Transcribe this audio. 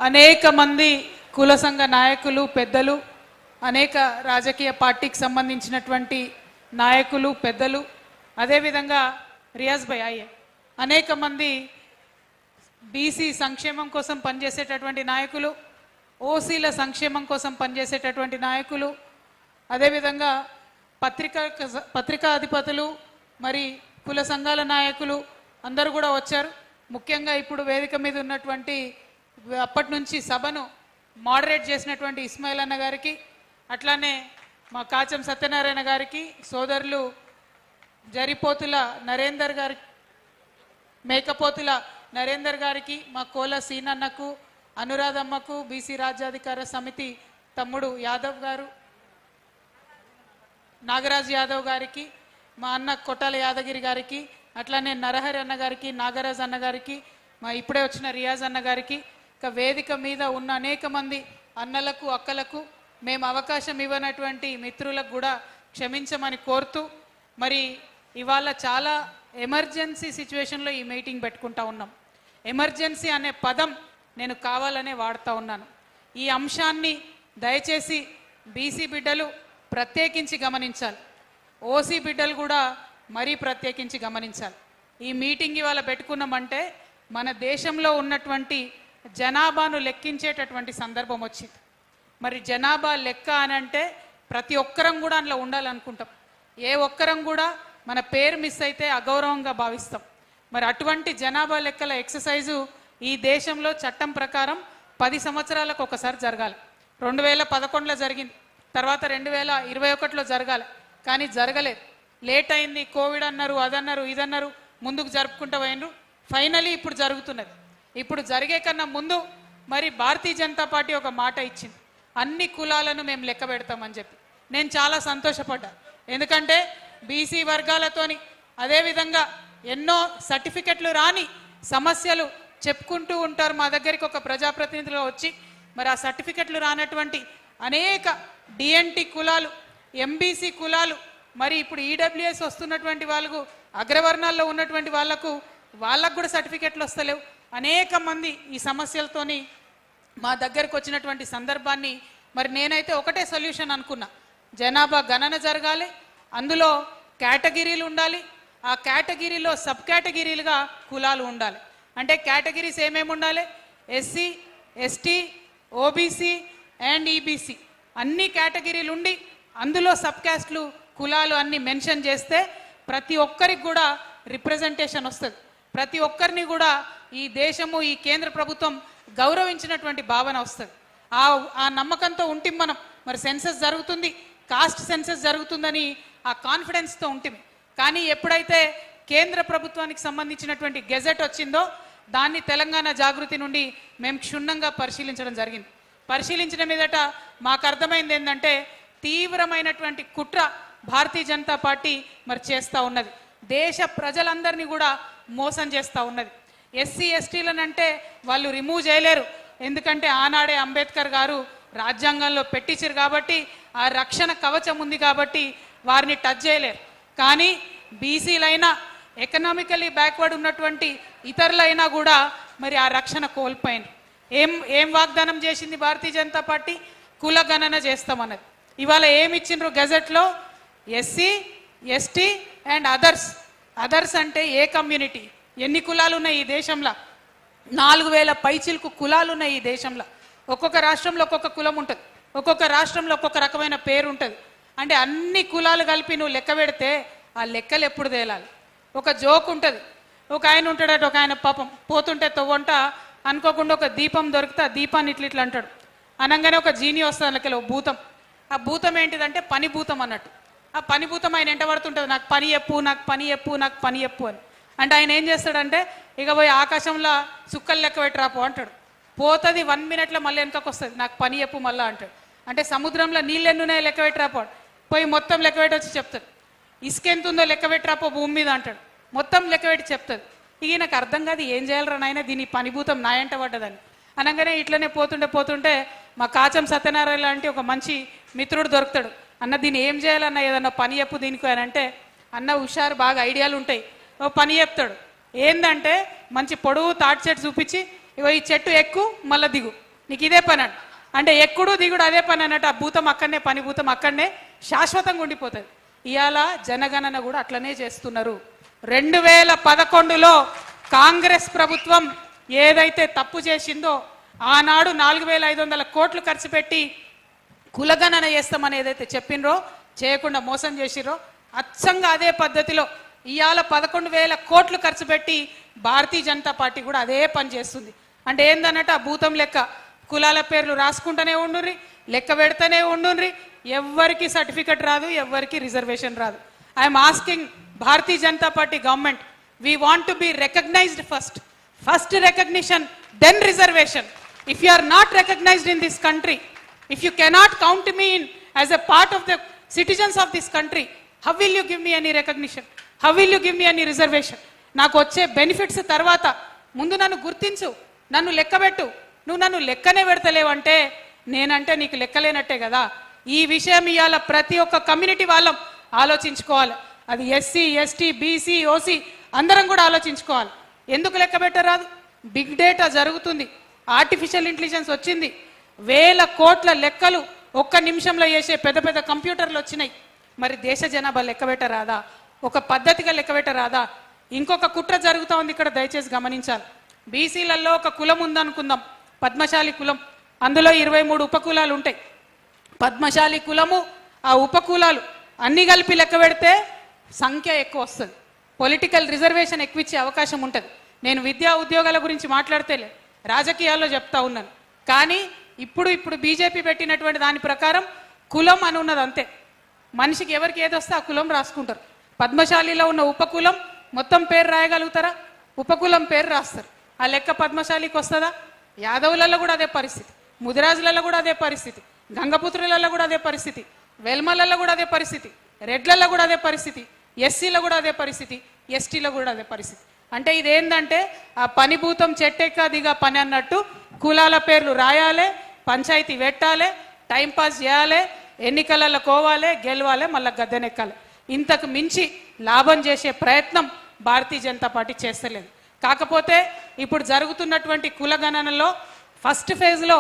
అనేక మంది కుల సంఘ నాయకులు పెద్దలు అనేక రాజకీయ పార్టీకి సంబంధించినటువంటి నాయకులు పెద్దలు అదేవిధంగా రియాజ్ భాయ్ అయ్యే అనేక మంది బీసీ సంక్షేమం కోసం పనిచేసేటటువంటి నాయకులు ఓసీల సంక్షేమం కోసం పనిచేసేటటువంటి నాయకులు అదేవిధంగా పత్రికా అధిపతులు మరి కుల సంఘాల నాయకులు అందరూ కూడా వచ్చారు. ముఖ్యంగా ఇప్పుడు వేదిక మీద ఉన్నటువంటి అప్పటి నుంచి సభను మోడరేట్ చేసినటువంటి ఇస్మాయిల్ అన్న గారికి అట్లానే మా కాచం సత్యనారాయణ గారికి సోదరులు జరిపోతుల నరేందర్ గారి మేకపోతుల నరేందర్ గారికి మా కోల సీనన్నకు అనురాధమ్మకు బీసీ రాజ్యాధికార సమితి తమ్ముడు యాదవ్ గారు నాగరాజ్ యాదవ్ గారికి మా అన్న కొట్టాల యాదగిరి గారికి అట్లానే నరహరి అన్న గారికి నాగరాజ్ అన్న గారికి మా ఇప్పుడే వచ్చిన రియాజ్ అన్న గారికి ఇక వేదిక మీద ఉన్న అనేక మంది అన్నలకు అక్కలకు మేము అవకాశం ఇవ్వనటువంటి మిత్రులకు కూడా క్షమించమని కోరుతూ మరి ఇవాళ చాలా ఎమర్జెన్సీ సిచ్యువేషన్లో ఈ మీటింగ్ పెట్టుకుంటా ఉన్నాం. ఎమర్జెన్సీ అనే పదం నేను కావాలనే వాడుతూ ఉన్నాను. ఈ అంశాన్ని దయచేసి బీసీ బిడ్డలు ప్రత్యేకించి గమనించాలి, ఓసీ బిడ్డలు కూడా మరీ ప్రత్యేకించి గమనించాలి. ఈ మీటింగ్ ఇవాళ పెట్టుకున్నామంటే మన దేశంలో ఉన్నటువంటి జనాభాను లెక్కించేటటువంటి సందర్భం వచ్చింది. మరి జనాభా లెక్క అని అంటే ప్రతి ఒక్కరం కూడా అందులో ఉండాలనుకుంటాం. ఏ ఒక్కరం కూడా మన పేరు మిస్ అయితే అగౌరవంగా భావిస్తాం. మరి అటువంటి జనాభా లెక్కల ఎక్సర్సైజు ఈ దేశంలో చట్టం ప్రకారం 10 సంవత్సరాలకు ఒకసారి జరగాలి. 2011లో జరిగింది, తర్వాత 2021లో జరగాలి, కానీ జరగలేదు. లేట్ అయింది, కోవిడ్ అన్నారు, అదన్నారు, ఇదన్నారు, ముందుకు జరుపుకుంటూ పోయినరు. ఫైనలీ ఇప్పుడు జరుగుతున్నది. ఇప్పుడు జరిగే కన్నా ముందు మరి భారతీయ జనతా పార్టీ ఒక మాట ఇచ్చింది, అన్ని కులాలను మేము లెక్క పెడతామని చెప్పి. నేను చాలా సంతోషపడ్డా. ఎందుకంటే బీసీ వర్గాలతోని అదేవిధంగా ఎన్నో సర్టిఫికెట్లు రాని సమస్యలు చెప్పుకుంటూ ఉంటారు. మా దగ్గరికి ఒక ప్రజాప్రతినిధులు వచ్చి మరి ఆ సర్టిఫికెట్లు రానటువంటి అనేక డిఎన్టీ కులాలు, ఎంబీసీ కులాలు, మరి ఇప్పుడు ఈడబ్ల్యూఎస్ వస్తున్నటువంటి వాళ్ళకు అగ్రవర్ణాల్లో ఉన్నటువంటి వాళ్ళకు కూడా సర్టిఫికెట్లు వస్తలేవు. అనేక మంది ఈ సమస్యలతోని మా దగ్గరకు వచ్చినటువంటి సందర్భాన్ని మరి నేనైతే ఒకటే సొల్యూషన్ అనుకున్నా, జనాభా గణన జరగాలి, అందులో కేటగిరీలు ఉండాలి, ఆ కేటగిరీలో సబ్ కేటగిరీలుగా కులాలు ఉండాలి. అంటే కేటగిరీస్ ఏమేమి ఉండాలి? SC, ST, OBC and EBC అన్ని కేటగిరీలు ఉండి అందులో సబ్ క్యాస్ట్లు కులాలు అన్ని మెన్షన్ చేస్తే ప్రతి ఒక్కరికి కూడా రిప్రజెంటేషన్ వస్తుంది. ప్రతి ఒక్కరిని కూడా ఈ దేశము ఈ కేంద్ర ప్రభుత్వం గౌరవించినటువంటి భావన వస్తుంది. ఆ నమ్మకంతో ఉంటే మనం మరి సెన్సస్ జరుగుతుంది, కాస్ట్ సెన్సస్ జరుగుతుందని ఆ కాన్ఫిడెన్స్తో ఉంటుంది. కానీ ఎప్పుడైతే కేంద్ర ప్రభుత్వానికి సంబంధించినటువంటి గెజెట్ వచ్చిందో దాన్ని తెలంగాణ జాగృతి నుండి మేము క్షుణ్ణంగా పరిశీలించడం జరిగింది. పరిశీలించిన మీదట మాకు అర్థమైంది ఏంటంటే తీవ్రమైనటువంటి కుట్ర భారతీయ జనతా పార్టీ మరి చేస్తూ ఉన్నది. దేశ ప్రజలందరినీ కూడా మోసం చేస్తూ ఉన్నది. ఎస్సీ ఎస్టీలను అంటే వాళ్ళు రిమూవ్ చేయలేరు, ఎందుకంటే ఆనాడే అంబేద్కర్ గారు రాజ్యాంగంలో పెట్టించారు కాబట్టి ఆ రక్షణ కవచం ఉంది కాబట్టి వారిని టచ్ చేయలేరు. కానీ బీసీలైనా ఎకనామికలీ బ్యాక్వర్డ్ ఉన్నటువంటి ఇతరులైనా కూడా మరి ఆ రక్షణ కోల్పోయినారు. ఏం వాగ్దానం చేసింది భారతీయ జనతా పార్టీ? కుల గణన చేస్తామన్నది. ఇవాళ ఏమి ఇచ్చిండ్రు గెజెట్లో? ఎస్సీ, ఎస్టీ అండ్ అదర్స్ అంటే ఏ కమ్యూనిటీ? ఎన్ని కులాలు ఉన్నాయి ఈ దేశంలో? 4000 పైచిలకు కులాలు ఉన్నాయి ఈ దేశంలో. ఒక్కొక్క రాష్ట్రంలో ఒక్కొక్క కులం ఉంటుంది, ఒక్కొక్క రాష్ట్రంలో ఒక్కొక్క రకమైన పేరు ఉంటుంది. అంటే అన్ని కులాలు కలిపి నువ్వు లెక్క పెడితే ఆ లెక్కలు ఎప్పుడు తేలాలి? ఒక జోక్ ఉంటుంది, ఒక ఆయన ఉంటాడట, ఒక ఆయన పాపం పోతుంటే తవ్వంట అనుకోకుండా ఒక దీపం దొరికితే ఆ దీపాన్ని ఇట్లా అంటాడు. అనగానే ఒక జీని వస్తుంది లెక్కలో భూతం. ఆ భూతం ఏంటిదంటే పని భూతం అన్నట్టు. ఆ పని భూతం ఆయన ఎంట పడుతుంటుంది, నాకు పని చెప్పు, నాకు పని చెప్పు, నాకు పని చెప్పు అని. అంటే ఆయన ఏం చేస్తాడంటే ఇక పోయి ఆకాశంలో సుక్కలు లెక్క పెట్టి రాపో అంటాడు. పోతుంది 1 మినిట్లో మళ్ళీ వెనకకు వస్తుంది, నాకు పని చెప్పు మళ్ళీ అంటాడు. అంటే సముద్రంలో నీళ్ళు ఎన్నున్నాయో లెక్క పెట్టి రాపో, పోయి మొత్తం లెక్క పెట్టి వచ్చి చెప్తాడు. ఇసుక ఎంత ఉందో లెక్క పెట్టి రాపో భూమి మీద అంటాడు, మొత్తం లెక్క పెట్టి చెప్తుంది. ఇక నాకు అర్థం కాదు ఏం చేయాలరా నాయన, దీని పనిభూతం నా ఎంట పడ్డదని. అనగానే ఇట్లనే పోతుంటే మా కాచం సత్యనారాయణ లాంటి ఒక మంచి మిత్రుడు దొరుకుతాడు. అన్న దీన్ని ఏం చేయాలన్న, ఏదన్నా పని చెప్పు దీనికి అని అంటే, అన్న హుషారు బాగా ఐడియాలు ఉంటాయి, ఓ పని చెప్తాడు. ఏందంటే మంచి పొడవు తాటి చెట్టు చూపించి ఇగో ఈ చెట్టు ఎక్కు మళ్ళీ దిగు, నీకు ఇదే పని అంటే ఎక్కుడు దిగుడు అదే పని అన్నట్టు ఆ భూతం అక్కడనే పని భూతం అక్కడనే శాశ్వతంగా ఉండిపోతుంది. ఇవాళ జనగణన కూడా అట్లనే చేస్తున్నారు. 2011లో కాంగ్రెస్ ప్రభుత్వం ఏదైతే తప్పు చేసిందో ఆనాడు 4500 కోట్లు ఖర్చు పెట్టి కులగణన చేస్తామని ఏదైతే చెప్పినరో చేయకుండా మోసం చేసిరో అచ్చంగా అదే పద్ధతిలో ఇవాళ 11,000 కోట్లు ఖర్చు పెట్టి భారతీయ జనతా పార్టీ కూడా అదే పని చేస్తుంది. అంటే ఏందన్నట్టు ఆ భూతం లెక్క కులాల పేర్లు రాసుకుంటూనే ఉండుర్రి, లెక్క పెడతానే ఉండుర్రి, ఎవ్వరికి సర్టిఫికెట్ రాదు, ఎవ్వరికి రిజర్వేషన్ రాదు. I'm asking Bharatiya Janata party government, we want to be recognised first recognition, then reservation. If you are not recognized in this country, if you cannot count me in as a part of the citizens of this country, how will you give me any recognition? How will you give me any reservation? నాకు వచ్చే benefits తర్వాత ముందు నన్ను గుర్తించు, నన్ను లెక్కబెట్టు. నువ్వు నన్ను లెక్కనే పెడతలేవంటే నేనంటే నీకు లెక్కలేనట్టే కదా. ఈ విషయం ఇవాళ ప్రతి ఒక్క కమ్యూనిటీ వాళ్ళం ఆలోచించుకోవాలి. అది ఎస్సీ, ఎస్టీ, బీసీ, ఓసీ అందరం కూడా ఆలోచించుకోవాలి. ఎందుకు లెక్క పెట్టరాదు? బిగ్ డేటా జరుగుతుంది, ఆర్టిఫిషియల్ ఇంటెలిజెన్స్ వచ్చింది, 1000 కోట్ల లెక్కలు ఒక్క నిమిషంలో చేసే పెద్ద పెద్ద కంప్యూటర్లు వచ్చినాయి. మరి దేశ జనాభా లెక్క పెట్టరాదా? ఒక పద్ధతిగా లెక్క పెట్టరాదా? ఇంకొక కుట్ర జరుగుతూ ఉంది ఇక్కడ, దయచేసి గమనించాలి. బీసీలలో ఒక కులం ఉందనుకుందాం, పద్మశాలి కులం. అందులో 23 ఉపకులాలు ఉంటాయి. పద్మశాలి కులము ఆ ఉపకులాలు అన్ని కలిపి లెక్క పెడితే సంఖ్య ఎక్కువ వస్తుంది, పొలిటికల్ రిజర్వేషన్ ఎక్కువ ఇచ్చే అవకాశం ఉంటుంది. నేను విద్యా ఉద్యోగాల గురించి మాట్లాడితేలే, రాజకీయాల్లో చెప్తా ఉన్నాను. కానీ ఇప్పుడు బీజేపీ పెట్టినటువంటి దాని ప్రకారం కులం అని ఉన్నది అంతే. మనిషికి ఎవరికి ఏదొస్తే ఆ కులం రాసుకుంటారు. పద్మశాలిలో ఉన్న ఉపకులం మొత్తం పేరు రాయగలుగుతారా? ఉపకులం పేరు రాస్తారు. ఆ లెక్క పద్మశాలికి వస్తుందా? యాదవులలో కూడా అదే పరిస్థితి, ముదిరాజులలో కూడా అదే పరిస్థితి, గంగపుత్రులలో కూడా అదే పరిస్థితి, వెల్మలలో కూడా అదే పరిస్థితి, రెడ్లలో కూడా అదే పరిస్థితి, ఎస్సీలో కూడా అదే పరిస్థితి, ఎస్టీలో కూడా అదే పరిస్థితి. అంటే ఇదేంటంటే ఆ పని భూతం చెట్టెక్క దిగా పని అన్నట్టు కులాల పేర్లు రాయాలి, పంచాయతీ పెట్టాలి, టైంపాస్ చేయాలి, ఎన్నికలలో కోవాలి, గెలవాలి, మళ్ళీ గద్దెనెక్కాలి. ఇంతకు మించి లాభం చేసే ప్రయత్నం భారతీయ జనతా పార్టీ చేస్తలేదు. కాకపోతే ఇప్పుడు జరుగుతున్నటువంటి కులగణనలో ఫస్ట్ ఫేజ్లో